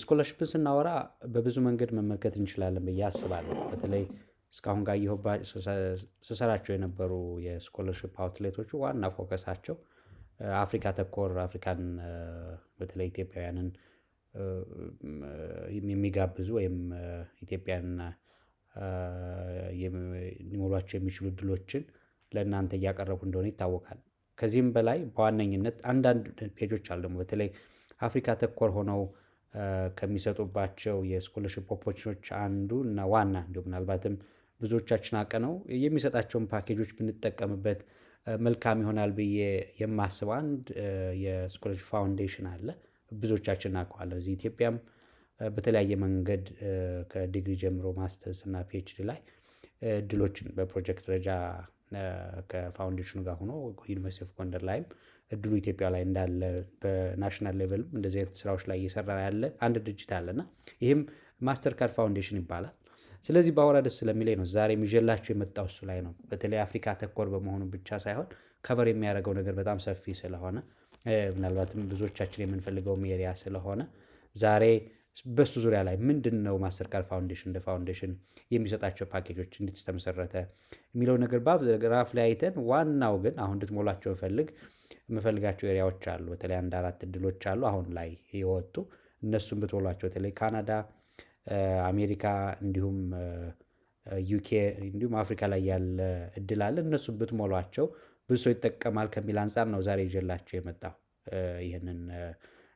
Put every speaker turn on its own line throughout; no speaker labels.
ስኮላርሺፕን ስናወራ በብዙ መንገድ መመልከት እንችላለን ብዬ አስባለሁ። በተለይ እስካሁን ጋር ስሰራቸው የነበሩ የስኮለርሺፕ አውትሌቶቹ ዋና ፎከሳቸው አፍሪካ ተኮር አፍሪካን በተለይ ኢትዮጵያውያንን የሚጋብዙ ወይም ኢትዮጵያን ሊሞሏቸው የሚችሉ እድሎችን ለእናንተ እያቀረቡ እንደሆነ ይታወቃል። ከዚህም በላይ በዋነኝነት አንዳንድ ፔጆች አሉ ደግሞ በተለይ አፍሪካ ተኮር ሆነው ከሚሰጡባቸው የስኮለርሺፕ ኦፖርቹኒቲዎች አንዱ እና ዋና እንዲሁም ምናልባትም ብዙዎቻችን አውቀነው የሚሰጣቸውን ፓኬጆች ብንጠቀምበት መልካም ይሆናል ብዬ የማስበው አንድ የስኮለርሺፕ ፋውንዴሽን አለ። ብዙዎቻችን እናውቀዋለን። እዚህ ኢትዮጵያም በተለያየ መንገድ ከዲግሪ ጀምሮ ማስተርስ እና ፒኤችዲ ላይ እድሎችን በፕሮጀክት ደረጃ ከፋውንዴሽኑ ጋር ሆኖ ዩኒቨርሲቲ ኦፍ ጎንደር ላይም እድሉ ኢትዮጵያ ላይ እንዳለ በናሽናል ሌቨልም እንደዚህ አይነት ስራዎች ላይ እየሰራ ያለ አንድ ድርጅት አለና ይህም ማስተር ካርድ ፋውንዴሽን ይባላል። ስለዚህ በአወራ ደስ ስለሚለኝ ነው ዛሬ ይዤላችሁ የመጣው እሱ ላይ ነው። በተለይ አፍሪካ ተኮር በመሆኑ ብቻ ሳይሆን ከቨር የሚያደርገው ነገር በጣም ሰፊ ስለሆነ ምናልባትም ብዙዎቻችን የምንፈልገው ኤሪያ ስለሆነ ዛሬ በሱ ዙሪያ ላይ ምንድነው ማስተር ካርድ ፋውንዴሽን እንደ ፋውንዴሽን የሚሰጣቸው ፓኬጆች እንዴት ተመሰረተ የሚለው ነገር በግራፍ ላይ አይተን ዋናው ግን አሁን እንድትሞላቸው የምፈልጋቸው ኤሪያዎች አሉ። በተለይ አንድ 4 እድሎች አሉ አሁን ላይ የወጡ እነሱም ብትሞላቸው በተለይ ካናዳ፣ አሜሪካ እንዲሁም ዩኬ እንዲሁም አፍሪካ ላይ ያለ እድል አለ። እነሱም ብትሞሏቸው ብዙ ሰው ይጠቀማል ከሚል አንፃር ነው ዛሬ ይዤላችሁ የመጣው ይህንን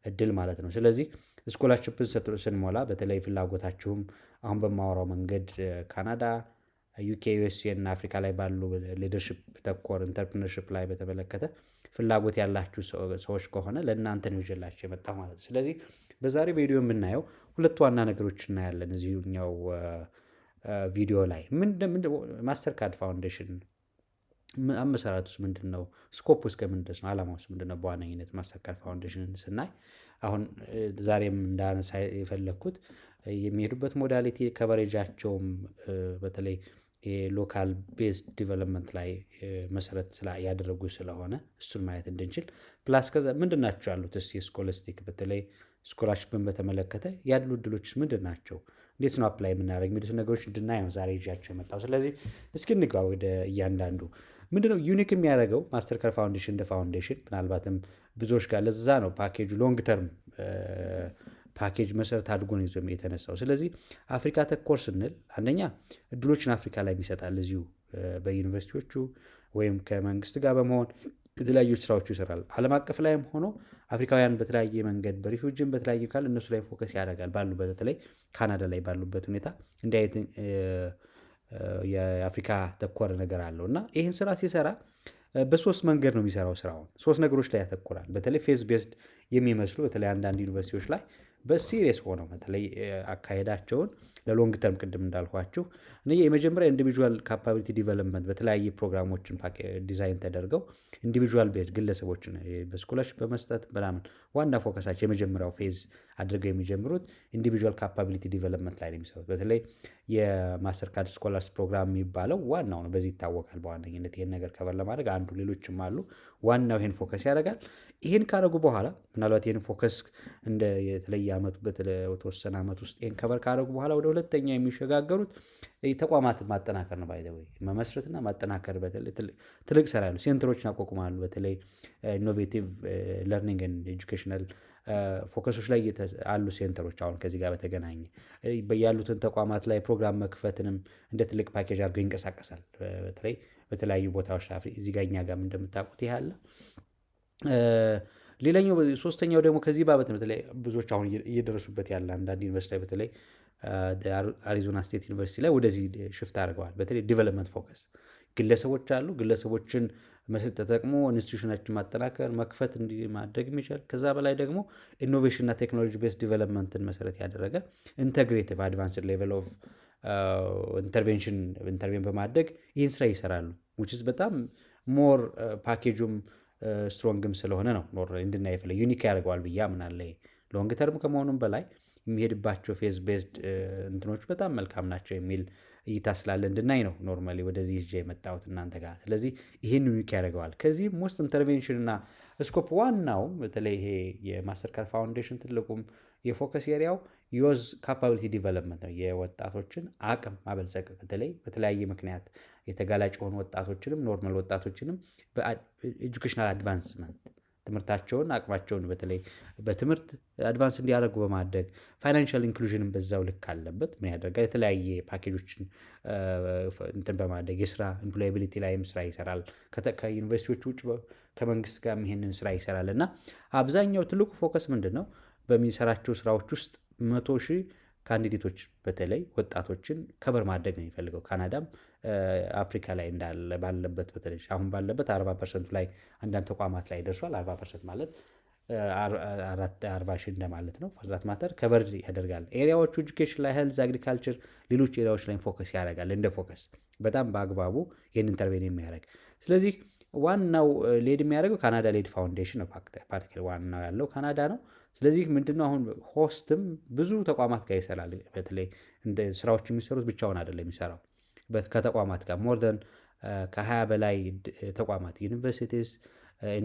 እድል ማለት ነው። ስለዚህ ስኮላርሺፕን ስንሞላ በተለይ ፍላጎታችሁም አሁን በማወራው መንገድ ካናዳ፣ ዩኬ፣ ዩኤስኤ እና አፍሪካ ላይ ባሉ ሊደርሺፕ ተኮር ኢንተርፕረነርሺፕ ላይ በተመለከተ ፍላጎት ያላችሁ ሰዎች ከሆነ ለእናንተ ነው ይዤላችሁ የመጣው ማለት ነው። ስለዚህ በዛሬ ቪዲዮ የምናየው ሁለት ዋና ነገሮች እናያለን። እዚሁኛው ቪዲዮ ላይ ማስተር ካርድ ፋውንዴሽን አመሰራቱስ ምንድን ነው? ስኮፕ ውስጥ ከምንድን ነው? ዓላማ ውስጥ ምንድን ነው? በዋነኝነት ማስተር ካርድ ፋውንዴሽንን ስናይ አሁን ዛሬም እንዳነሳ የፈለግኩት የሚሄዱበት ሞዳሊቲ ከቨሬጃቸውም በተለይ የሎካል ቤዝድ ዲቨሎፕመንት ላይ መሰረት ያደረጉ ስለሆነ እሱን ማየት እንድንችል ፕላስ ከዛ ምንድን ናቸው ያሉት የስኮላስቲክ በተለይ ስኮላርሺፕን በተመለከተ ያሉ እድሎችስ ምንድን ናቸው? እንዴት ነው አፕላይ የምናደርግ የሚሉት ነገሮች እንድናይ ነው ዛሬ ይዣቸው የመጣው። ስለዚህ እስኪ እንግባ ወደ እያንዳንዱ። ምንድነው ዩኒክ የሚያደርገው ማስተር ካርድ ፋውንዴሽን እንደ ፋውንዴሽን ምናልባትም ብዙዎች ጋር ለዛ ነው ፓኬጁ ሎንግ ተርም ፓኬጅ መሰረት አድርጎ ነው ይዞ የተነሳው። ስለዚህ አፍሪካ ተኮር ስንል አንደኛ እድሎችን አፍሪካ ላይ ይሰጣል። እዚሁ በዩኒቨርሲቲዎቹ ወይም ከመንግስት ጋር በመሆን የተለያዩ ስራዎች ይሰራል። ዓለም አቀፍ ላይም ሆኖ አፍሪካውያን በተለያየ መንገድ በሪፉጂም በተለያየ ካል እነሱ ላይ ፎከስ ያደርጋል። ባሉበት በተለይ ካናዳ ላይ ባሉበት ሁኔታ እንዲህ አይነት የአፍሪካ ተኮር ነገር አለው እና ይህን ስራ ሲሰራ በሶስት መንገድ ነው የሚሰራው። ስራውን 3 ነገሮች ላይ ያተኩራል። በተለይ ፌዝ ቤዝድ የሚመስሉ በተለይ አንዳንድ ዩኒቨርሲቲዎች ላይ በሲሪየስ ሆነው በተለይ አካሄዳቸውን ለሎንግ ተርም ቅድም እንዳልኳችሁ የመጀመሪያ ኢንዲቪጁዋል ካፓቢሊቲ ዲቨሎፕመንት በተለያየ ፕሮግራሞችን ዲዛይን ተደርገው ኢንዲቪጁዋል ቤዝ ግለሰቦችን በስኮላርሺፕ በመስጠት ምናምን ዋና ፎከሳቸው የመጀመሪያው ፌዝ አድርገው የሚጀምሩት ኢንዲቪጁዋል ካፓቢሊቲ ዲቨሎፕመንት ላይ ነው የሚሰሩት። በተለይ የማስተር ካርድ ስኮላርስ ፕሮግራም የሚባለው ዋናው ነው። በዚህ ይታወቃል በዋነኝነት ይህን ነገር ከበር ለማድረግ አንዱ ሌሎችም አሉ። ዋናው ይህን ፎከስ ያደርጋል። ይህን ካደረጉ በኋላ ምናልባት ይህን ፎከስ እንደ የተለየ ዓመቱ በተወሰነ ዓመት ውስጥ ይህን ከበር ካደረጉ በኋላ ወደ ሁለተኛ የሚሸጋገሩት ተቋማትን ማጠናከር ነው። ባይ ዘ ወይ መመስረትና ማጠናከር በተለይ ትልቅ ስራ ያሉ ሴንተሮችን ያቋቁማሉ። በተለይ ኢኖቬቲቭ ለርኒንግ ኤንድ ኤጁኬሽናል ፎከሶች ላይ አሉ ሴንተሮች። አሁን ከዚህ ጋር በተገናኘ ያሉትን ተቋማት ላይ ፕሮግራም መክፈትንም እንደ ትልቅ ፓኬጅ አድርገው ይንቀሳቀሳል። በተለይ በተለያዩ ቦታዎች እዚህ ጋር እኛ ጋር እንደምታውቁት ይህ አለ። ሌላኛው ሶስተኛው ደግሞ ከዚህ ባበት በተለይ ብዙዎች አሁን እየደረሱበት ያለ አንዳንድ ዩኒቨርሲቲ ላይ በተለይ አሪዞና ስቴት ዩኒቨርሲቲ ላይ ወደዚህ ሽፍት አድርገዋል። በተለይ ዲቨሎፕመንት ፎከስ ግለሰቦች አሉ። ግለሰቦችን ተጠቅሞ ኢንስቲትዩሽናችን ማጠናከር መክፈት ማድረግ የሚችል ከዛ በላይ ደግሞ ኢኖቬሽንና ቴክኖሎጂ ቤስ ዲቨሎፕመንትን መሰረት ያደረገ ኢንተግሬቲቭ አድቫንስድ ሌቨል ኦፍ ኢንተርቬን በማድረግ ይህን ስራ ይሰራሉ። ዊችስ በጣም ሞር ፓኬጁም ስትሮንግም ስለሆነ ነው ሞር እንድናይ ዩኒክ ያደርገዋል ብዬ አምናለሁ። ሎንግ ተርም ከመሆኑም በላይ የሚሄድባቸው ፌዝ ቤዝድ እንትኖች በጣም መልካም ናቸው የሚል እይታ ስላለ እንድናይ ነው ኖርማሊ ወደዚህ ይዤ የመጣሁት እናንተ ጋር። ስለዚህ ይህን ዩኒክ ያደርገዋል። ከዚህም ውስጥ ኢንተርቬንሽን እና ስኮፕ ዋናው በተለይ ይሄ የማስተር ካርድ ፋውንዴሽን ትልቁም የፎከስ ኤሪያው ዩዝ ካፓቢሊቲ ዲቨሎፕመንት ነው። የወጣቶችን አቅም ማበልጸግ በተለይ በተለያየ ምክንያት የተጋላጭ የሆኑ ወጣቶችንም ኖርማል ወጣቶችንም በኤጁኬሽናል አድቫንስመንት ትምህርታቸውን አቅማቸውን በተለይ በትምህርት አድቫንስ እንዲያደርጉ በማድረግ ፋይናንሻል ኢንክሉዥንም በዛው ልክ አለበት። ምን ያደርጋል? የተለያየ ፓኬጆችን እንትን በማድረግ የስራ ኤምፕሎያቢሊቲ ላይም ስራ ይሰራል። ከዩኒቨርሲቲዎች ውጭ ከመንግስት ጋር ይሄንን ስራ ይሰራል እና አብዛኛው ትልቁ ፎከስ ምንድን ነው? በሚሰራቸው ስራዎች ውስጥ 100,000 ካንዲዴቶች በተለይ ወጣቶችን ከበር ማድረግ ነው የሚፈልገው። ካናዳም አፍሪካ ላይ እንዳለ ባለበት በተለይ አሁን ባለበት 40% ላይ አንዳንድ ተቋማት ላይ ደርሷል። 40% ማለት 40,000 እንደማለት ነው። ፎርዛት ማተር ከበር ያደርጋል። ኤሪያዎቹ ኤጁኬሽን ላይ፣ ሄልዝ፣ አግሪካልቸር፣ ሌሎች ኤሪያዎች ላይ ፎከስ ያደርጋል። እንደ ፎከስ በጣም በአግባቡ ይህን ኢንተርቬን የሚያደርግ ስለዚህ ዋናው ሌድ የሚያደርገው ካናዳ ሌድ ፋውንዴሽን ነው። ፓርቲክል ዋናው ያለው ካናዳ ነው። ስለዚህ ምንድነው አሁን ሆስትም ብዙ ተቋማት ጋር ይሰራል። በተለይ ስራዎች የሚሰሩት ብቻውን አይደለም የሚሰራው ከተቋማት ጋር ሞር ዘን ከ20 በላይ ተቋማት ዩኒቨርሲቲስ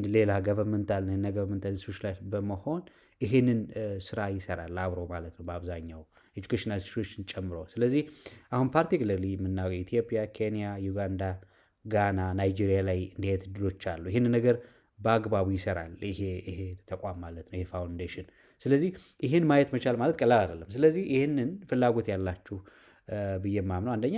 ሌላ ገቨርንመንታል ኢንስቲትዩሽን ላይ በመሆን ይህንን ስራ ይሰራል አብሮ ማለት ነው። በአብዛኛው ኤጁኬሽናል ኢንስቲትዩሽን ጨምሮ። ስለዚህ አሁን ፓርቲክለርሊ የምናገው ኢትዮጵያ፣ ኬንያ፣ ዩጋንዳ፣ ጋና፣ ናይጄሪያ ላይ እንዲህ አይነት እድሎች አሉ። ይህን ነገር በአግባቡ ይሰራል ይሄ ተቋም ማለት ነው፣ ይሄ ፋውንዴሽን። ስለዚህ ይህን ማየት መቻል ማለት ቀላል አይደለም። ስለዚህ ይህንን ፍላጎት ያላችሁ ብዬ ማምነው አንደኛ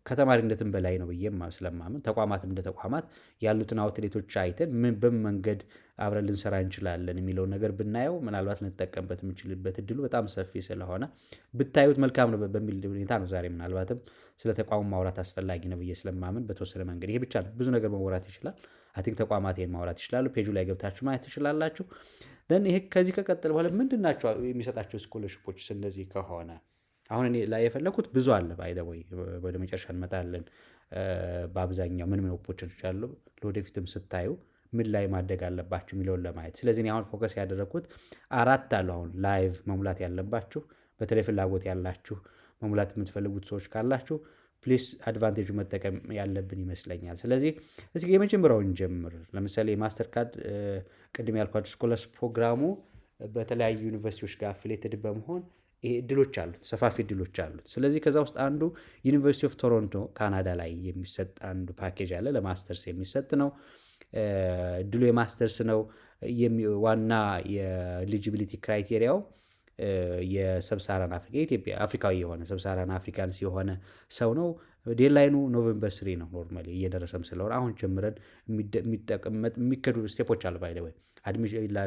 ከተማሪነትም በላይ ነው ብዬ ስለማምን ተቋማትም እንደ ተቋማት ያሉትን አውትሌቶች አይተን በምን መንገድ አብረን ልንሰራ እንችላለን የሚለውን ነገር ብናየው ምናልባት ልንጠቀምበት የምንችልበት እድሉ በጣም ሰፊ ስለሆነ ብታዩት መልካም ነው በሚል ሁኔታ ነው ዛሬ ምናልባትም ስለ ተቋሙ ማውራት አስፈላጊ ነው ብዬ ስለማምን በተወሰነ መንገድ ይሄ ብቻ ብዙ ነገር መወራት ይችላል። አይ ተቋማት ይሄን ማውራት ይችላሉ። ፔጁ ላይ ገብታችሁ ማየት ትችላላችሁ። ይሄ ከዚህ ከቀጠለ በኋላ ምንድን ናቸው የሚሰጣቸው ስኮለርሽፖች? እንደዚህ ከሆነ አሁን እኔ ላይ የፈለኩት ብዙ አለ። ባይደወይ ወደ መጨረሻ እንመጣለን። በአብዛኛው ምን ኦፖርቹኒቲዎች አሉ ለወደፊትም ስታዩ ምን ላይ ማደግ አለባችሁ የሚለውን ለማየት። ስለዚህ አሁን ፎከስ ያደረግኩት 4 አሉ አሁን ላይቭ መሙላት ያለባችሁ። በተለይ ፍላጎት ያላችሁ መሙላት የምትፈልጉት ሰዎች ካላችሁ ፕሊስ አድቫንቴጁ መጠቀም ያለብን ይመስለኛል። ስለዚህ እስኪ የመጀመሪያውን ጀምር። ለምሳሌ ማስተር ካርድ ቅድም ያልኳቸው ስኮለርስ ፕሮግራሙ በተለያዩ ዩኒቨርሲቲዎች ጋር አፍሌትድ በመሆን ይሄ እድሎች አሉት፣ ሰፋፊ እድሎች አሉት። ስለዚህ ከዛ ውስጥ አንዱ ዩኒቨርሲቲ ኦፍ ቶሮንቶ ካናዳ ላይ የሚሰጥ አንዱ ፓኬጅ አለ። ለማስተርስ የሚሰጥ ነው። እድሉ የማስተርስ ነው። ዋና የኤሊጂቢሊቲ ክራይቴሪያው የሰብሳራን አፍሪካ የኢትዮጵያ አፍሪካዊ የሆነ ሰብሳራን አፍሪካንስ የሆነ ሰው ነው። ዴድላይኑ ኖቬምበር 3 ነው። ኖርማሊ እየደረሰም ስለሆነ አሁን ጀምረን የሚከዱ ስቴፖች አሉ። ባይ ዘ ወይ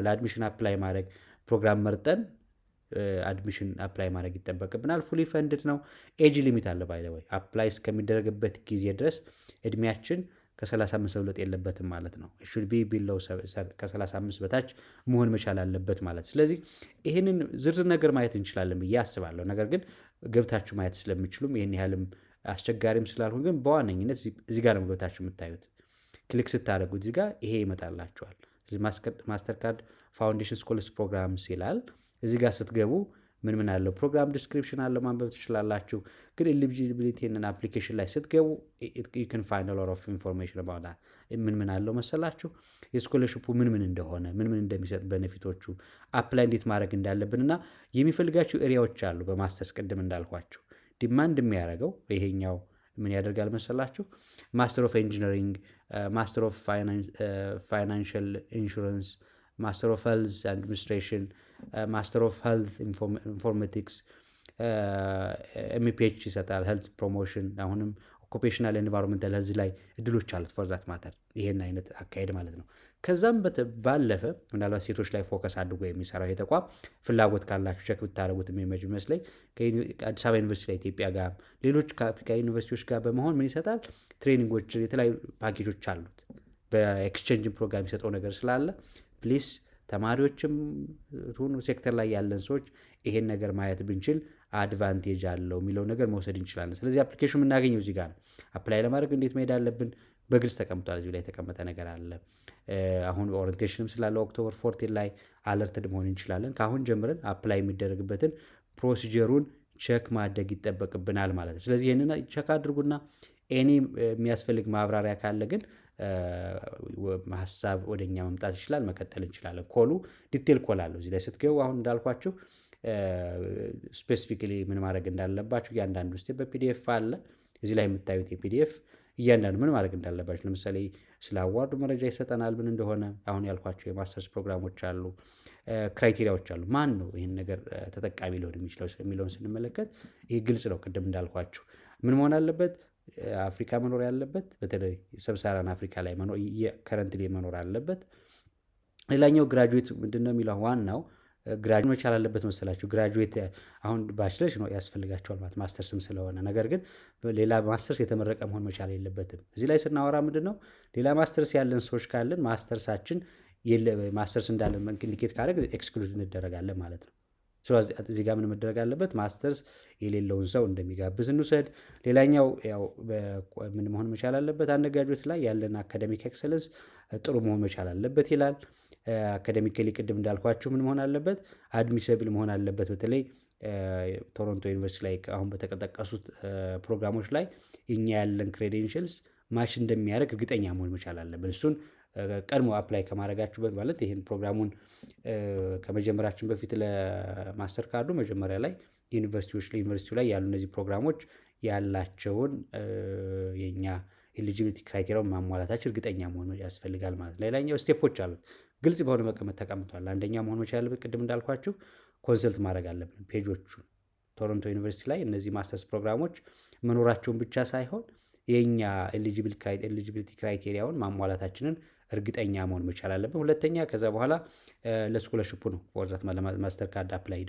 ለአድሚሽን አፕላይ ማድረግ ፕሮግራም መርጠን አድሚሽን አፕላይ ማድረግ ይጠበቅብናል። ፉሊ ፈንድድ ነው። ኤጅ ሊሚት አለ። ባይ ዘ ወይ አፕላይ እስከሚደረግበት ጊዜ ድረስ እድሜያችን ከ35 መብለጥ የለበትም ማለት ነው። ሹድ ቢ ቢለው ከ35 በታች መሆን መቻል አለበት ማለት። ስለዚህ ይህንን ዝርዝር ነገር ማየት እንችላለን ብዬ አስባለሁ። ነገር ግን ገብታችሁ ማየት ስለሚችሉም ይህን ያህልም አስቸጋሪም ስላልሆን ግን በዋነኝነት እዚህ ጋር ነው ገብታችሁ የምታዩት። ክሊክ ስታደርጉት እዚህ ጋር ይሄ ይመጣላችኋል። ማስተር ካርድ ፋውንዴሽን ስኮለርስ ፕሮግራምስ ይላል። እዚህ ጋር ስትገቡ ምን ምን አለው ፕሮግራም ዲስክሪፕሽን አለ ማንበብ ትችላላችሁ። ግን ኤሊጂቢሊቲን አፕሊኬሽን ላይ ስትገቡ you can find a lot of information about that። ምን አለው መሰላችሁ የስኮለርሺፑ ምን እንደሆነ ምን እንደሚሰጥ ቤኔፊቶቹ፣ አፕላይ እንዴት ማድረግ እንዳለብንና የሚፈልጋቸው ኤሪያዎች አሉ። በማስተርስ ቅድም እንዳልኳችሁ ዲማንድ የሚያደርገው ይሄኛው ምን ያደርጋል መሰላችሁ ማስተር ኦፍ ኢንጂነሪንግ፣ ማስተር ኦፍ ፋይናንሻል ኢንሹራንስ፣ ማስተር ኦፍ ሄልዝ አድሚኒስትሬሽን፣ ማስተር ኦፍ ሄልት ኢንፎርሜቲክስ፣ ኤምፒኤች ይሰጣል። ሄልት ፕሮሞሽን፣ አሁንም ኦኩፔሽናል ኤንቫይሮንመንታል ሄልዝ ላይ እድሎች አሉት። ፎርዛት ማተር ይሄን አይነት አካሄድ ማለት ነው። ከዛም ባለፈ ምናልባት ሴቶች ላይ ፎከስ አድርጎ የሚሰራው የተቋም ፍላጎት ካላችሁ ቸክ ብታደረጉት የሚመጅ ይመስለኝ ከአዲስ አበባ ዩኒቨርሲቲ ላይ ኢትዮጵያ ጋር ሌሎች ከአፍሪካ ዩኒቨርሲቲዎች ጋር በመሆን ምን ይሰጣል ትሬኒንጎች፣ የተለያዩ ፓኬጆች አሉት። በኤክስቼንጅ ፕሮግራም የሚሰጠው ነገር ስላለ ፕሊስ ተማሪዎችም ሁኑ ሴክተር ላይ ያለን ሰዎች ይሄን ነገር ማየት ብንችል አድቫንቴጅ አለው የሚለው ነገር መውሰድ እንችላለን። ስለዚህ አፕሊኬሽን የምናገኘው እዚህ ጋር ነው። አፕላይ ለማድረግ እንዴት መሄድ አለብን በግልጽ ተቀምጧል። እዚህ ላይ የተቀመጠ ነገር አለ። አሁን ኦሪንቴሽንም ስላለው ኦክቶበር 14 ላይ አለርትድ መሆን እንችላለን። ከአሁን ጀምረን አፕላይ የሚደረግበትን ፕሮሲጀሩን ቸክ ማድረግ ይጠበቅብናል ማለት ነው። ስለዚህ ይህንን ቸክ አድርጉና ኤኒ የሚያስፈልግ ማብራሪያ ካለ ግን ሀሳብ ወደኛ መምጣት ይችላል። መቀጠል እንችላለን። ኮሉ ዲቴል ኮል አለው። እዚህ ላይ ስትገቡ አሁን እንዳልኳችሁ ስፔሲፊካሊ ምን ማድረግ እንዳለባችሁ እያንዳንዱ ስቴፕ በፒዲኤፍ አለ። እዚህ ላይ የምታዩት የፒዲኤፍ እያንዳንዱ ምን ማድረግ እንዳለባችሁ፣ ለምሳሌ ስለ አዋርዱ መረጃ ይሰጠናል። ምን እንደሆነ አሁን ያልኳቸው የማስተርስ ፕሮግራሞች አሉ፣ ክራይቴሪያዎች አሉ። ማን ነው ይህን ነገር ተጠቃሚ ሊሆን የሚችለው የሚለውን ስንመለከት ይህ ግልጽ ነው። ቅድም እንዳልኳችሁ ምን መሆን አለበት? አፍሪካ መኖር ያለበት፣ በተለይ ሰብሳራን አፍሪካ ላይ ከረንትሊ መኖር አለበት። ሌላኛው ግራጁዌት ምንድነው የሚለው ዋናው ግራጁዌት መቻል አለበት መሰላችሁ። ግራጁዌት አሁን ባችለርስ ነው ያስፈልጋቸዋል ማለት ማስተርስም ስለሆነ፣ ነገር ግን ሌላ ማስተርስ የተመረቀ መሆን መቻል የለበትም። እዚህ ላይ ስናወራ ምንድነው ሌላ ማስተርስ ያለን ሰዎች ካለን ማስተርሳችን ማስተርስ እንዳለን ኢንዲኬት ካደረግ ኤክስክሉድ እንደረጋለን ማለት ነው። እዚህ ጋር ምን መደረግ አለበት? ማስተርስ የሌለውን ሰው እንደሚጋብዝ እንውሰድ። ሌላኛው ያው ምን መሆን መቻል አለበት? አንደርግራጁዌት ላይ ያለን አካደሚክ ኤክሰለንስ ጥሩ መሆን መቻል አለበት ይላል። አካደሚካሊ ቅድም እንዳልኳችሁ ምን መሆን አለበት? አድሚሰብል መሆን አለበት። በተለይ ቶሮንቶ ዩኒቨርሲቲ ላይ አሁን በተጠቀሱት ፕሮግራሞች ላይ እኛ ያለን ክሬዴንሽልስ ማች እንደሚያደርግ እርግጠኛ መሆን መቻል አለብን። እሱን ቀድሞ አፕላይ ከማድረጋችሁ በፊት ማለት ይህን ፕሮግራሙን ከመጀመራችን በፊት ለማስተር ካርዱ መጀመሪያ ላይ ዩኒቨርሲቲው ላይ ያሉ እነዚህ ፕሮግራሞች ያላቸውን የኛ ኤሊጂቢሊቲ ክራይቴሪያውን ማሟላታችን እርግጠኛ መሆን ያስፈልጋል ማለት ነው። ሌላኛው ስቴፖች አሉት፣ ግልጽ በሆነ መቀመጥ ተቀምጧል። አንደኛ መሆን መቻል ያለበት ቅድም እንዳልኳችሁ ኮንሰልት ማድረግ አለብን ፔጆቹን። ቶሮንቶ ዩኒቨርሲቲ ላይ እነዚህ ማስተርስ ፕሮግራሞች መኖራቸውን ብቻ ሳይሆን የኛ ኤሊጂቢሊቲ ክራይቴሪያውን ማሟላታችንን እርግጠኛ መሆን መቻል አለብን። ሁለተኛ ከዛ በኋላ ለስኮለርሽፑ ነው ፎርዛት ማስተር ካርድ አፕላይ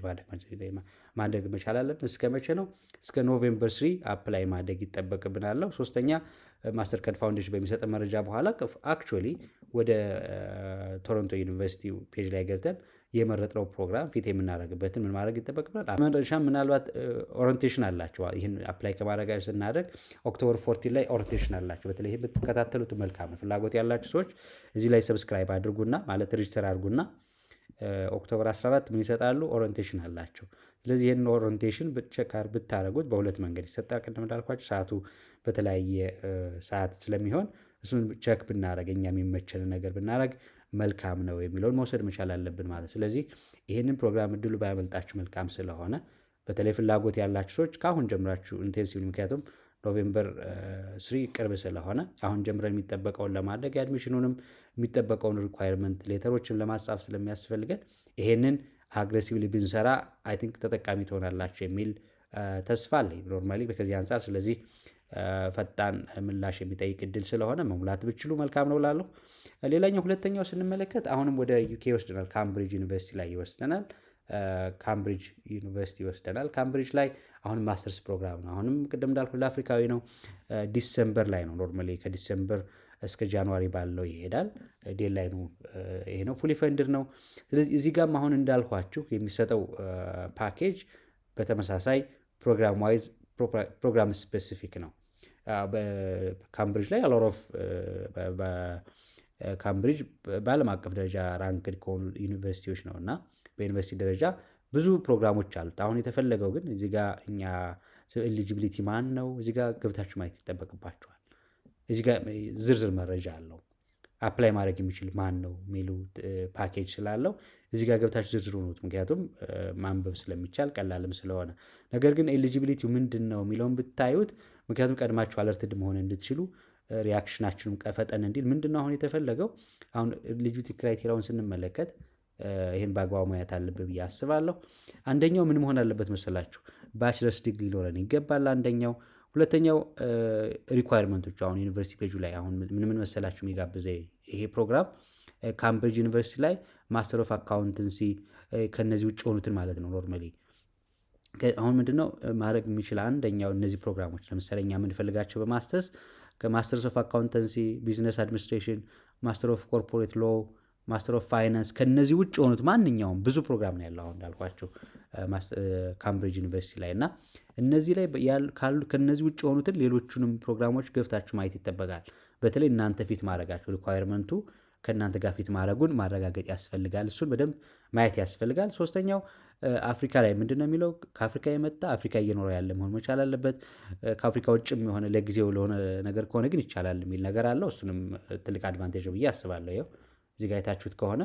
ማድረግ መቻል አለብን። እስከ መቼ ነው? እስከ ኖቬምበር 3 አፕላይ ማድረግ ይጠበቅብናል። ሶስተኛ ማስተር ካርድ ፋውንዴሽን በሚሰጥ መረጃ በኋላ አክቹዋሊ ወደ ቶሮንቶ ዩኒቨርሲቲ ፔጅ ላይ ገብተን የመረጥነው ፕሮግራም ፊት የምናደርግበትን ምን ማድረግ ይጠበቅብናል። መረሻ ምናልባት ኦሪንቴሽን አላቸው። ይህን አፕላይ ከማድረጋቸው ስናደርግ ኦክቶበር 14 ላይ ኦሪንቴሽን አላቸው። በተለይ ይህን ብትከታተሉት መልካም ነው። ፍላጎት ያላችሁ ሰዎች እዚህ ላይ ሰብስክራይብ አድርጉና ማለት ሬጅስተር አድርጉና ኦክቶበር 14 ምን ይሰጣሉ? ኦሪንቴሽን አላቸው። ስለዚህ ይህን ኦሪንቴሽን ቸካር ብታደረጉት በሁለት መንገድ ይሰጣል። ቅድም እንዳልኳቸው ሰዓቱ በተለያየ ሰዓት ስለሚሆን እሱን ቸክ ብናደረግ እኛ የሚመቸን ነገር ብናደረግ መልካም ነው የሚለውን መውሰድ መቻል አለብን ማለት። ስለዚህ ይህንን ፕሮግራም እድሉ ባያመልጣችሁ መልካም ስለሆነ በተለይ ፍላጎት ያላችሁ ሰዎች ከአሁን ጀምራችሁ ኢንቴንሲቭ፣ ምክንያቱም ኖቬምበር 3 ቅርብ ስለሆነ አሁን ጀምረን የሚጠበቀውን ለማድረግ የአድሚሽኑንም የሚጠበቀውን ሪኳየርመንት ሌተሮችን ለማጻፍ ስለሚያስፈልገን ይሄንን አግሬሲቭሊ ብንሰራ አይ ቲንክ ተጠቃሚ ትሆናላችሁ የሚል ተስፋ አለኝ ኖርማሊ ከዚህ አንጻር። ስለዚህ ፈጣን ምላሽ የሚጠይቅ እድል ስለሆነ መሙላት ብችሉ መልካም ነው ላለሁ። ሌላኛው ሁለተኛው ስንመለከት አሁንም ወደ ዩኬ ይወስደናል። ካምብሪጅ ዩኒቨርሲቲ ላይ ይወስደናል። ካምብሪጅ ላይ አሁንም ማስተርስ ፕሮግራም ነው። አሁንም ቅድም እንዳልኩ ለአፍሪካዊ ነው። ዲሰምበር ላይ ነው ኖርማሊ ከዲሰምበር እስከ ጃንዋሪ ባለው ይሄዳል። ዴል ላይ ነው ይሄ ነው ፉሊ ፈንድድ ነው። ስለዚህ እዚህ ጋርም አሁን እንዳልኳችሁ የሚሰጠው ፓኬጅ በተመሳሳይ ፕሮግራም ዋይዝ ፕሮግራም ስፔሲፊክ ነው። በካምብሪጅ ላይ አሎሮፍ ካምብሪጅ በዓለም አቀፍ ደረጃ ራንክድ ከሆኑ ዩኒቨርሲቲዎች ነው እና በዩኒቨርሲቲ ደረጃ ብዙ ፕሮግራሞች አሉት። አሁን የተፈለገው ግን እዚህ ጋር እኛ ኤሊጂቢሊቲ ማን ነው እዚህ ጋር ገብታችሁ ማየት ይጠበቅባችኋል። እዚህ ጋር ዝርዝር መረጃ አለው። አፕላይ ማድረግ የሚችል ማን ነው የሚሉ ፓኬጅ ስላለው እዚህ ጋር ገብታችሁ ዝርዝሩ ነው፣ ምክንያቱም ማንበብ ስለሚቻል ቀላልም ስለሆነ። ነገር ግን ኤሊጂቢሊቲው ምንድን ነው የሚለውን ብታዩት፣ ምክንያቱም ቀድማችሁ አለርትድ መሆን እንድትችሉ ሪያክሽናችንም ቀፈጠን እንዲል ምንድን ነው አሁን የተፈለገው። አሁን ኤሊጂቢሊቲ ክራይቴሪያውን ስንመለከት ይህን በአግባቡ ማየት አለብህ ብዬ አስባለሁ። አንደኛው ምን መሆን አለበት መሰላችሁ? ባችለርስ ዲግሪ ሊኖረን ይገባል አንደኛው። ሁለተኛው ሪኳየርመንቶቹ አሁን ዩኒቨርሲቲ ፔጁ ላይ አሁን ምን መሰላችሁ የሚጋብዘ ይሄ ፕሮግራም ካምብሪጅ ዩኒቨርሲቲ ላይ ማስተር ኦፍ አካውንተንሲ ከነዚህ ውጭ ሆኑትን ማለት ነው። ኖርማሊ አሁን ምንድነው ማድረግ የሚችል አንደኛው እነዚህ ፕሮግራሞች ለምሳሌ እኛ የምንፈልጋቸው በማስተርስ ከማስተርስ ኦፍ አካውንተንሲ፣ ቢዝነስ አድሚኒስትሬሽን፣ ማስተር ኦፍ ኮርፖሬት ሎ፣ ማስተር ኦፍ ፋይናንስ ከነዚህ ውጭ የሆኑት ማንኛውም ብዙ ፕሮግራም ነው ያለው አሁን እንዳልኳቸው ካምብሪጅ ዩኒቨርሲቲ ላይ እና እነዚህ ላይ ካሉ ከነዚህ ውጭ የሆኑትን ሌሎቹንም ፕሮግራሞች ገብታችሁ ማየት ይጠበቃል። በተለይ እናንተ ፊት ማድረጋችሁ ሪኳየርመንቱ ከእናንተ ጋር ፊት ማድረጉን ማረጋገጥ ያስፈልጋል። እሱን በደንብ ማየት ያስፈልጋል። ሶስተኛው አፍሪካ ላይ ምንድነው የሚለው ከአፍሪካ የመጣ አፍሪካ እየኖረ ያለ መሆን መቻል አለበት። ከአፍሪካ ውጭም የሆነ ለጊዜው ለሆነ ነገር ከሆነ ግን ይቻላል የሚል ነገር አለው። እሱንም ትልቅ አድቫንቴጅ ብዬ አስባለሁ። ይኸው እዚህ ጋር የታችሁት ከሆነ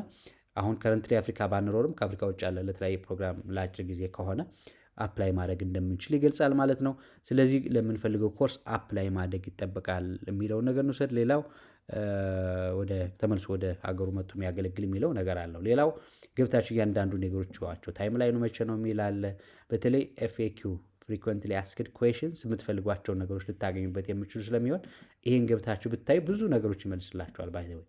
አሁን ከረንትሊ አፍሪካ ባንኖርም ከአፍሪካ ውጭ ያለ ለተለያየ ፕሮግራም ለአጭር ጊዜ ከሆነ አፕላይ ማድረግ እንደምንችል ይገልጻል ማለት ነው። ስለዚህ ለምንፈልገው ኮርስ አፕላይ ማድረግ ይጠበቃል የሚለውን ነገር እንውሰድ። ሌላው ወደ ተመልሶ ወደ ሀገሩ መጥቶ የሚያገለግል የሚለው ነገር አለው። ሌላው ገብታችሁ እያንዳንዱ ነገሮች ዋቸው ታይም ላይ ነው መቼ ነው የሚል አለ። በተለይ ኤፍኤኪው ፍሪኩዌንትሊ አስክድ ኩዌሽንስ የምትፈልጓቸውን ነገሮች ልታገኙበት የምችሉ ስለሚሆን ይህን ገብታችሁ ብታይ ብዙ ነገሮች ይመልስላቸዋል። ባይ ዘ ወይ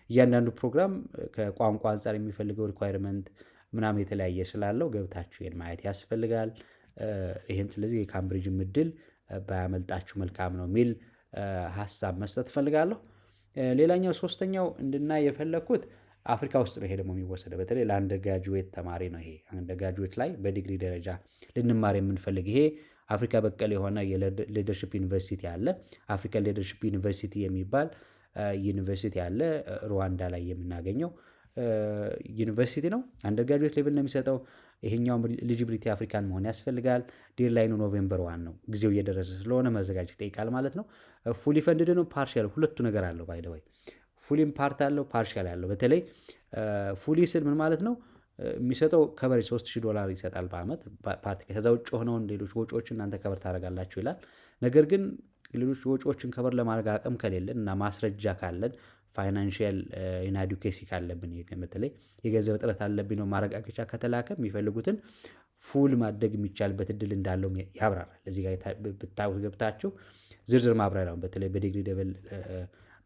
እያንዳንዱ ፕሮግራም ከቋንቋ አንጻር የሚፈልገው ሪኳይርመንት ምናምን የተለያየ ስላለው ገብታችሁ ይህን ማየት ያስፈልጋል። ይህም ስለዚህ የካምብሪጅ እድል ባያመልጣችሁ መልካም ነው የሚል ሀሳብ መስጠት እፈልጋለሁ። ሌላኛው ሶስተኛው እንድናይ የፈለግኩት አፍሪካ ውስጥ ነው። ይሄ ደግሞ የሚወሰደው በተለይ ለአንደር ግራጁዌት ተማሪ ነው። ይሄ አንደር ግራጁዌት ላይ በዲግሪ ደረጃ ልንማር የምንፈልግ ይሄ አፍሪካ በቀል የሆነ የሊደርሺፕ ዩኒቨርሲቲ አለ። አፍሪካን ሊደርሺፕ ዩኒቨርሲቲ የሚባል ዩኒቨርሲቲ አለ ሩዋንዳ ላይ የምናገኘው ዩኒቨርሲቲ ነው። አንደር ግራጁዌት ሌቭል ነው የሚሰጠው። ይሄኛውም ኤሊጂቢሊቲ አፍሪካን መሆን ያስፈልጋል። ዴድላይኑ ኖቬምበር 1 ነው። ጊዜው እየደረሰ ስለሆነ መዘጋጀት ይጠይቃል ማለት ነው። ፉሊ ፈንድድ ነው፣ ፓርሻል ሁለቱ ነገር አለው። ባይ ዘ ወይ ፉሊም ፓርት አለው፣ ፓርሻል ያለው። በተለይ ፉሊ ስል ምን ማለት ነው? የሚሰጠው ከቨሬጅ $3000 ይሰጣል በአመት ፓርቲ። ከዛ ውጭ ሆነውን ሌሎች ወጪዎችን እናንተ ከበር ታደርጋላችሁ ይላል። ነገር ግን ሌሎች ወጪዎችን ከበር ለማድረግ አቅም ከሌለን እና ማስረጃ ካለን ፋይናንሽል ኢናዱኬሲ ካለብን በተለይ የገንዘብ እጥረት አለብኝ ነው ማረጋገጫ ከተላከ የሚፈልጉትን ፉል ማድረግ የሚቻልበት እድል እንዳለው ያብራራል። እዚህ ጋር ብታው ገብታችሁ ዝርዝር ማብራሪያውን በተለይ በዲግሪ ሌቨል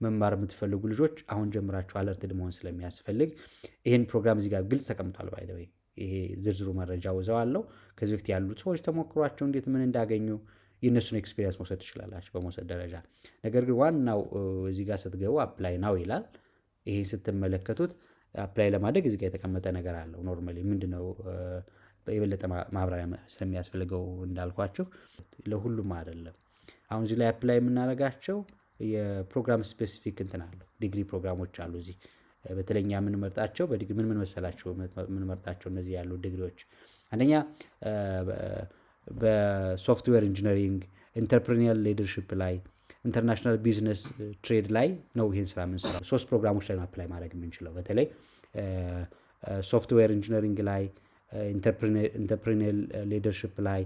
መማር የምትፈልጉ ልጆች አሁን ጀምራችሁ አለርትድ መሆን ስለሚያስፈልግ ይህን ፕሮግራም እዚህ ጋር ግልጽ ተቀምጧል። ባይ ዘ ወይ ይሄ ዝርዝሩ መረጃ ወዘው አለው። ከዚህ በፊት ያሉት ሰዎች ተሞክሯቸው እንዴት ምን እንዳገኙ የእነሱን ኤክስፒሪየንስ መውሰድ ትችላላችሁ በመውሰድ ደረጃ። ነገር ግን ዋናው እዚህ ጋር ስትገቡ አፕላይ ናው ይላል። ይህን ስትመለከቱት አፕላይ ለማድረግ እዚህ ጋር የተቀመጠ ነገር አለው። ኖርማሊ ምንድነው የበለጠ ማብራሪያ ስለሚያስፈልገው እንዳልኳችሁ ለሁሉም አይደለም። አሁን እዚህ ላይ አፕላይ የምናደርጋቸው የፕሮግራም ስፔሲፊክ እንትን አለው። ዲግሪ ፕሮግራሞች አሉ እዚህ በተለኛ የምንመርጣቸው በዲግሪ ምን መሰላቸው የምንመርጣቸው እነዚህ ያሉ ዲግሪዎች አንደኛ በሶፍትዌር ኢንጂነሪንግ፣ ኢንተርፕሪኒየር ሊደርሺፕ ላይ፣ ኢንተርናሽናል ቢዝነስ ትሬድ ላይ ነው ይህን ስራ የምንሰራው። 3 ፕሮግራሞች ላይ አፕላይ ማድረግ የምንችለው በተለይ ሶፍትዌር ኢንጂነሪንግ ላይ፣ ኢንተርፕሪኒየር ሊደርሺፕ ላይ፣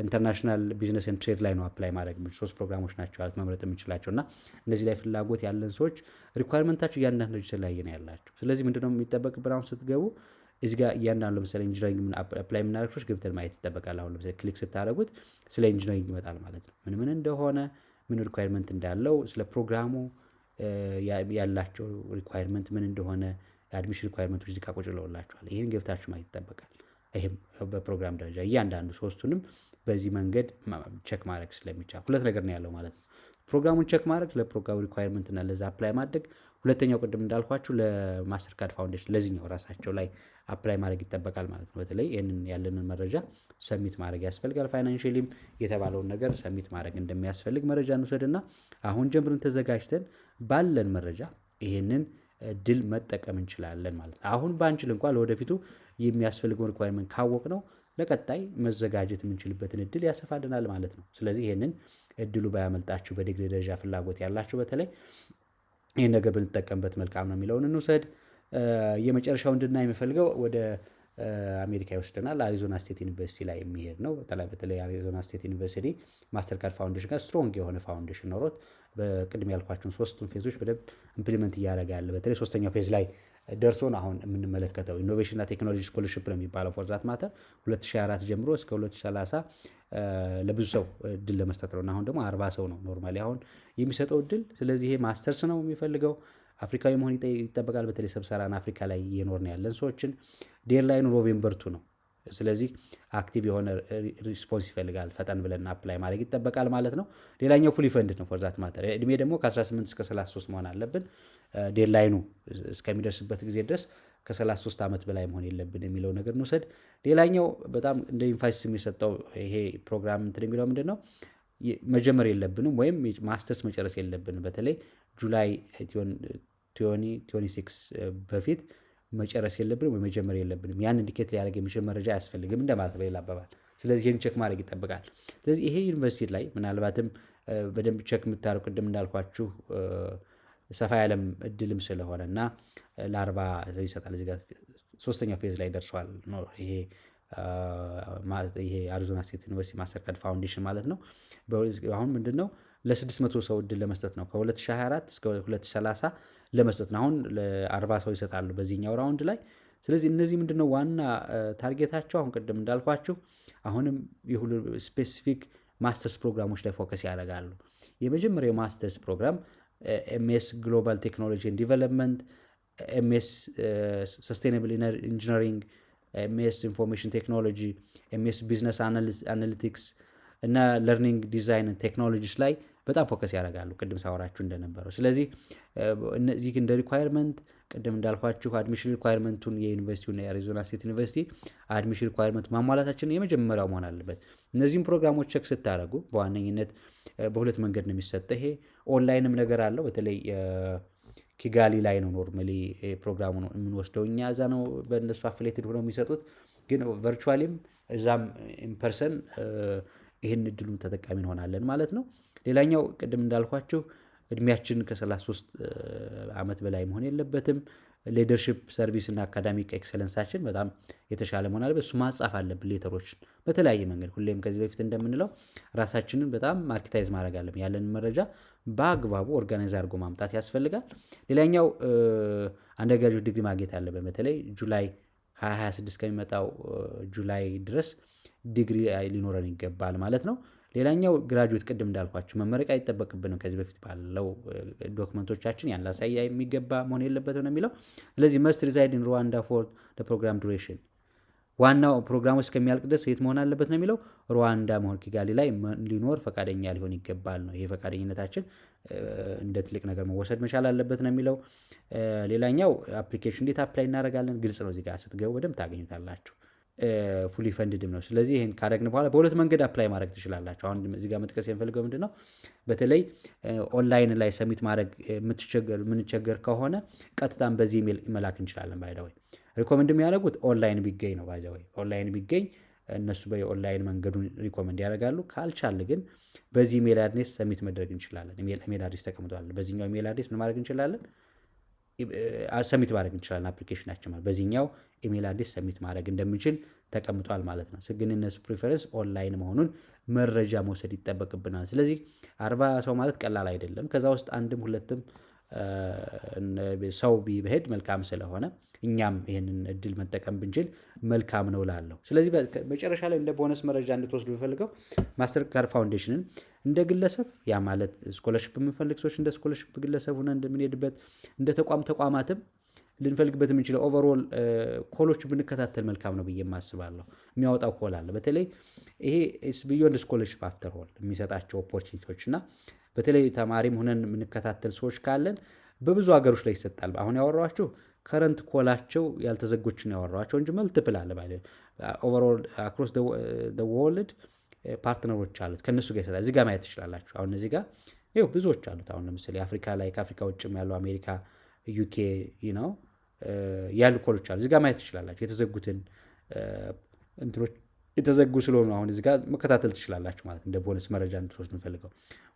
ኢንተርናሽናል ቢዝነስ ኤንድ ትሬድ ላይ ነው አፕላይ ማድረግ የምንችለው። 3 ፕሮግራሞች ናቸው ያሉት መምረጥ የምንችላቸው እና እነዚህ ላይ ፍላጎት ያለን ሰዎች ሪኳየርመንታቸው እያንዳንዳቸው የተለያየ ነው ያላቸው። ስለዚህ ምንድነው የሚጠበቅብን አሁን ስትገቡ እዚህ ጋር እያንዳንዱ ለምሳሌ ኢንጂነሪንግ አፕላይ የምናደርግ ሰዎች ገብተን ማየት ይጠበቃል። አሁን ለምሳሌ ክሊክ ስታደርጉት ስለ ኢንጂነሪንግ ይመጣል ማለት ነው። ምን እንደሆነ ምን ሪኳየርመንት እንዳለው ስለ ፕሮግራሙ ያላቸው ሪኳየርመንት ምን እንደሆነ የአድሚሽን ሪኳየርመንቶች እዚህ ጋር ቁጭ ብለውላችኋል። ይህን ገብታችሁ ማየት ይጠበቃል። ይህም በፕሮግራም ደረጃ እያንዳንዱ ሶስቱንም በዚህ መንገድ ቼክ ማድረግ ስለሚቻል 2 ነገር ነው ያለው ማለት ነው። ፕሮግራሙን ቼክ ማድረግ ለፕሮግራሙ ሪኳየርመንት እና ለዛ አፕላይ ማድረግ። ሁለተኛው ቅድም እንዳልኳችሁ ለማስተር ካርድ ፋውንዴሽን ለዚህኛው ራሳቸው ላይ አፕላይ ማድረግ ይጠበቃል ማለት ነው። በተለይ ይህንን ያለንን መረጃ ሰሚት ማድረግ ያስፈልጋል። ፋይናንሽሊም የተባለውን ነገር ሰሚት ማድረግ እንደሚያስፈልግ መረጃ እንውሰድና አሁን ጀምረን ተዘጋጅተን ባለን መረጃ ይህንን ድል መጠቀም እንችላለን ማለት ነው። አሁን ባንችል እንኳን ለወደፊቱ የሚያስፈልገውን ሪኳየርመንት ካወቅ ነው ለቀጣይ መዘጋጀት የምንችልበትን እድል ያሰፋልናል ማለት ነው። ስለዚህ ይህንን እድሉ ባያመልጣችሁ በዲግሪ ደረጃ ፍላጎት ያላችሁ በተለይ ይህን ነገር ብንጠቀምበት መልካም ነው የሚለውን እንውሰድ። የመጨረሻው እንድናይ የሚፈልገው ወደ አሜሪካ ይወስደናል። አሪዞና ስቴት ዩኒቨርሲቲ ላይ የሚሄድ ነው። በተለይ አሪዞና ስቴት ዩኒቨርሲቲ ማስተር ካርድ ፋውንዴሽን ጋር ስትሮንግ የሆነ ፋውንዴሽን ኖሮት በቅድም ያልኳቸውን 3ቱን ፌዞች በደንብ ኢምፕሊመንት እያደረገ ያለ በተለይ 3ኛው ፌዝ ላይ ደርሶን አሁን የምንመለከተው ኢኖቬሽንና ቴክኖሎጂ ስኮለርሺፕ ነው የሚባለው። ፎርዛት ማተር 2024 ጀምሮ እስከ 2030 ለብዙ ሰው እድል ለመስጠት ነው እና አሁን ደግሞ 40 ሰው ነው ኖርማሊ አሁን የሚሰጠው እድል። ስለዚህ ይሄ ማስተርስ ነው የሚፈልገው። አፍሪካዊ መሆን ይጠበቃል። በተለይ ሰብሳራን አፍሪካ ላይ እየኖርን ያለን ሰዎችን ዴድላይኑ ኖቬምበር 2 ነው። ስለዚህ አክቲቭ የሆነ ሪስፖንስ ይፈልጋል። ፈጠን ብለን አፕላይ ማድረግ ይጠበቃል ማለት ነው። ሌላኛው ፉሊ ፈንድ ነው ፎርዛት ማተር። እድሜ ደግሞ ከ18 እስከ 33 መሆን አለብን። ዴድላይኑ እስከሚደርስበት ጊዜ ድረስ ከ33 ዓመት በላይ መሆን የለብን የሚለው ነገር እንውሰድ። ሌላኛው በጣም እንደ ኢንፋይስ የሚሰጠው ይሄ ፕሮግራም እንትን የሚለው ምንድን ነው መጀመር የለብንም ወይም ማስተርስ መጨረስ የለብንም። በተለይ ጁላይ 2026 በፊት መጨረስ የለብንም ወይ መጀመር የለብንም። ያን ኢንዲኬት ሊያደርግ የሚችል መረጃ አያስፈልግም እንደማለት በሌላ አባባል። ስለዚህ ይህን ቼክ ማድረግ ይጠበቃል። ስለዚህ ይሄ ዩኒቨርሲቲ ላይ ምናልባትም በደንብ ቼክ የምታደርጉ ቅድም እንዳልኳችሁ ሰፋ ያለም እድልም ስለሆነ እና ለ40 ሰው ይሰጣል። እዚህ ጋር 3ኛው ፌዝ ላይ ደርሷል ነው ይሄ አሪዞና ስቴት ዩኒቨርሲቲ ማስተር ካርድ ፋውንዴሽን ማለት ነው። አሁን ምንድነው ለ600 ሰው እድል ለመስጠት ነው ከ2024 እስከ 2030 ለመስጠት ነው። አሁን ለ40 ሰው ይሰጣሉ በዚህኛው ራውንድ ላይ። ስለዚህ እነዚህ ምንድነው ዋና ታርጌታቸው? አሁን ቅድም እንዳልኳችሁ አሁንም የሁሉ ስፔሲፊክ ማስተርስ ፕሮግራሞች ላይ ፎከስ ያደርጋሉ። የመጀመሪያው ማስተርስ ፕሮግራም ኤምኤስ ግሎባል ቴክኖሎጂ ኤንድ ዲቨሎፕመንት፣ ኤምኤስ ሰስቴናብል ኢንጂነሪንግ፣ ኤምኤስ ኢንፎርሜሽን ቴክኖሎጂ፣ ኤምኤስ ቢዝነስ አናሊቲክስ እና ለርኒንግ ዲዛይን ቴክኖሎጂስ ላይ በጣም ፎከስ ያደርጋሉ ቅድም ሳወራችሁ እንደነበረው። ስለዚህ እነዚህ እንደ ሪኳየርመንት ቅድም እንዳልኳችሁ አድሚሽን ሪኳየርመንቱን የዩኒቨርሲቲውና የአሪዞና ስቴት ዩኒቨርሲቲ አድሚሽን ሪኳየርመንት ማሟላታችን የመጀመሪያው መሆን አለበት። እነዚህም ፕሮግራሞች ቼክ ስታደርጉ በዋነኝነት በሁለት መንገድ ነው የሚሰጠው። ይሄ ኦንላይንም ነገር አለው። በተለይ ኪጋሊ ላይ ነው ኖርማሊ ፕሮግራሙ ነው የምንወስደው እኛ። እዛ ነው በእነሱ አፍሌትድ ሆነው የሚሰጡት። ግን ቨርቹዋሊም እዛም ኢንፐርሰን ይህን እድሉን ተጠቃሚ እንሆናለን ማለት ነው። ሌላኛው ቅድም እንዳልኳችሁ እድሜያችን ከ33 ዓመት በላይ መሆን የለበትም። ሊደርሺፕ ሰርቪስ እና አካዳሚክ ኤክሰለንሳችን በጣም የተሻለ መሆን አለበት። እሱ ማጻፍ አለብን ሌተሮችን በተለያየ መንገድ። ሁሌም ከዚህ በፊት እንደምንለው ራሳችንን በጣም ማርኬታይዝ ማድረግ አለብን። ያለንን መረጃ በአግባቡ ኦርጋናይዝ አድርጎ ማምጣት ያስፈልጋል። ሌላኛው አንደርግራጁዌት ዲግሪ ማግኘት አለብን። በተለይ ጁላይ 2026 ከሚመጣው ጁላይ ድረስ ዲግሪ ሊኖረን ይገባል ማለት ነው። ሌላኛው ግራጁዌት ቅድም እንዳልኳችሁ መመረቅ አይጠበቅብንም። ከዚህ በፊት ባለው ዶክመንቶቻችን ያን ላሳይ የሚገባ መሆን የለበትም ነው የሚለው። ስለዚህ መስት ሪዛይድ ኢን ሩዋንዳ ፎር ፕሮግራም ዱሬሽን፣ ዋናው ፕሮግራሙ እስከሚያልቅ ድረስ የት መሆን አለበት ነው የሚለው? ሩዋንዳ መሆን ኪጋሊ ላይ ሊኖር ፈቃደኛ ሊሆን ይገባል ነው። ይሄ ፈቃደኝነታችን እንደ ትልቅ ነገር መወሰድ መቻል አለበት ነው የሚለው። ሌላኛው አፕሊኬሽን እንዴት አፕላይ እናደርጋለን? ግልጽ ነው። እዚጋ ስትገቡ በደንብ ታገኙታላችሁ። ፉሊ ፈንድድም ነው። ስለዚህ ይህን ካደረግን በኋላ በሁለት መንገድ አፕላይ ማድረግ ትችላላችሁ። አሁን እዚህ ጋር መጥቀስ የምፈልገው ምንድን ነው፣ በተለይ ኦንላይን ላይ ሰሚት ማድረግ የምንቸገር ከሆነ ቀጥታም በዚህ ኢሜል መላክ እንችላለን። ባይደወይ ሪኮመንድ የሚያደርጉት ኦንላይን ቢገኝ ነው። ባይደወይ ኦንላይን ቢገኝ እነሱ በኦንላይን መንገዱን ሪኮመንድ ያደርጋሉ። ካልቻለ ግን በዚህ ኢሜል አድሬስ ሰሚት መድረግ እንችላለን። ኢሜል አድሬስ ተቀምጧል። በዚህኛው ኢሜል አድሬስ ምን ማድረግ እንችላለን? ሰሚት ማድረግ እንችላለን። አፕሊኬሽናችን ማለት በዚህኛው ኢሜል አድሬስ ሰሚት ማድረግ እንደምንችል ተቀምጧል ማለት ነው። ግን እነሱ ፕሪፈረንስ ኦንላይን መሆኑን መረጃ መውሰድ ይጠበቅብናል። ስለዚህ 40 ሰው ማለት ቀላል አይደለም። ከዛ ውስጥ አንድም ሁለትም ሰው ቢሄድ መልካም ስለሆነ እኛም ይህንን እድል መጠቀም ብንችል መልካም ነው ላለሁ። ስለዚህ መጨረሻ ላይ እንደ ቦነስ መረጃ እንድትወስዱ ብፈልገው ማስተር ካርድ ፋውንዴሽንን እንደ ግለሰብ ያ ማለት ስኮለርሽፕ የምንፈልግ ሰዎች እንደ ስኮለርሽፕ ግለሰብ ሆነ እንደምንሄድበት እንደ ተቋማትም ልንፈልግበት የምንችለው ኦቨርኦል ኮሎች ብንከታተል መልካም ነው ብዬ ማስባለሁ። የሚያወጣው ኮል አለ። በተለይ ይሄ ቢዮንድ ስኮለርሽፕ አፍተር ሆል የሚሰጣቸው ኦፖርቹኒቲዎች እና በተለይ ተማሪም ሆነን የምንከታተል ሰዎች ካለን በብዙ ሀገሮች ላይ ይሰጣል። አሁን ያወራኋቸው ከረንት ኮላቸው ያልተዘጎችን ያወራኋቸው እንጂ መልቲፕል አለ ባለ ኦቨርኦል አክሮስ ዘ ወርልድ ፓርትነሮች አሉት። ከነሱ ጋር ይሰጣል። እዚህ ጋር ማየት ትችላላችሁ። አሁን እዚህ ጋር ይኸው ብዙዎች አሉት። አሁን ለምሳሌ አፍሪካ ላይ ከአፍሪካ ውጭም ያለው አሜሪካ፣ ዩኬ ነው ያሉ ኮሎች አሉ። እዚህ ጋር ማየት ትችላላችሁ። የተዘጉትን እንትኖች የተዘጉ ስለሆኑ አሁን እዚህ ጋር መከታተል ትችላላችሁ ማለት እንደ ቦነስ መረጃ እንድትወስዱ እንፈልገው።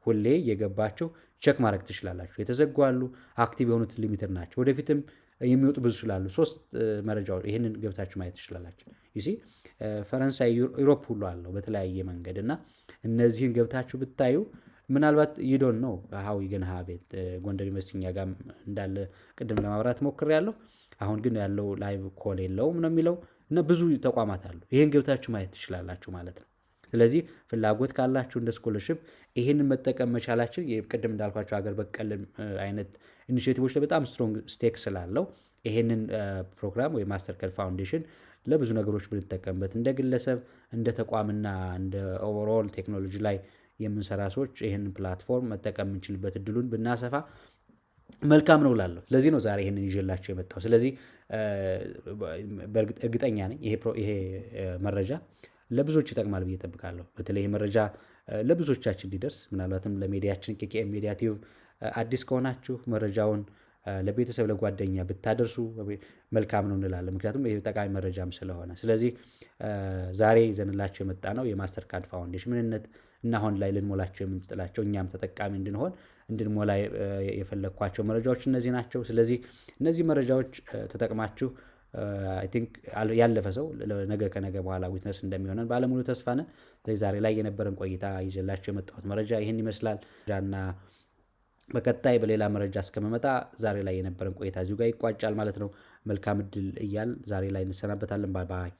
ሁሌ የገባችሁ ቼክ ማድረግ ትችላላችሁ። የተዘጉ አሉ፣ አክቲቭ የሆኑት ሊሚትድ ናቸው። ወደፊትም የሚወጡ ብዙ ስላሉ 3 መረጃዎች ይህንን ገብታችሁ ማየት ትችላላችሁ። ይሲ ፈረንሳይ፣ ዩሮፕ ሁሉ አለው በተለያየ መንገድ እና እነዚህን ገብታችሁ ብታዩ ምናልባት ይዶን ነው ሀው ይገን ሀቤት ጎንደር ዩኒቨርሲቲ እኛ ጋር እንዳለ ቅድም ለማብራት ሞክሬያለሁ። አሁን ግን ያለው ላይቭ ኮል የለውም ነው የሚለው እና ብዙ ተቋማት አሉ። ይህን ገብታችሁ ማየት ትችላላችሁ ማለት ነው። ስለዚህ ፍላጎት ካላችሁ እንደ ስኮለርሽፕ ይህንን መጠቀም መቻላችን ቅድም እንዳልኳቸው ሀገር በቀል አይነት ኢኒሼቲቮች ላይ በጣም ስትሮንግ ስቴክ ስላለው ይህንን ፕሮግራም ወይ ማስተር ካርድ ፋውንዴሽን ለብዙ ነገሮች ብንጠቀምበት እንደ ግለሰብ እንደ ተቋምና እንደ ኦቨርኦል ቴክኖሎጂ ላይ የምንሰራ ሰዎች ይህንን ፕላትፎርም መጠቀም የምንችልበት እድሉን ብናሰፋ መልካም ነው ላለሁ። ስለዚህ ነው ዛሬ ይህንን ይዤላቸው የመጣው። ስለዚህ እርግጠኛ ነኝ ይሄ መረጃ ለብዙዎች ይጠቅማል ብዬ እጠብቃለሁ። በተለይ መረጃ ለብዙዎቻችን ሊደርስ ምናልባትም ለሚዲያችን ኬኬኤም ሚዲያ ቲዩብ አዲስ ከሆናችሁ መረጃውን ለቤተሰብ ለጓደኛ ብታደርሱ መልካም ነው እንላለን። ምክንያቱም ይህ ጠቃሚ መረጃም ስለሆነ። ስለዚህ ዛሬ ይዘንላቸው የመጣ ነው የማስተር ካርድ ፋውንዴሽን ምንነት እና አሁን ላይ ልንሞላቸው የምንጥላቸው እኛም ተጠቃሚ እንድንሞላ የፈለግኳቸው መረጃዎች እነዚህ ናቸው። ስለዚህ እነዚህ መረጃዎች ተጠቅማችሁ አይ ቲንክ ያለፈ ሰው ነገ ከነገ በኋላ ዊትነስ እንደሚሆነን ባለሙሉ ተስፋ ነን። ስለዚህ ዛሬ ላይ የነበረን ቆይታ ይዤላቸው የመጣሁት መረጃ ይህን ይመስላል እና በቀጣይ በሌላ መረጃ እስከመመጣ ዛሬ ላይ የነበረን ቆይታ እዚሁ ጋር ይቋጫል ማለት ነው። መልካም እድል እያል ዛሬ ላይ እንሰናበታለን። ባይ ባይ።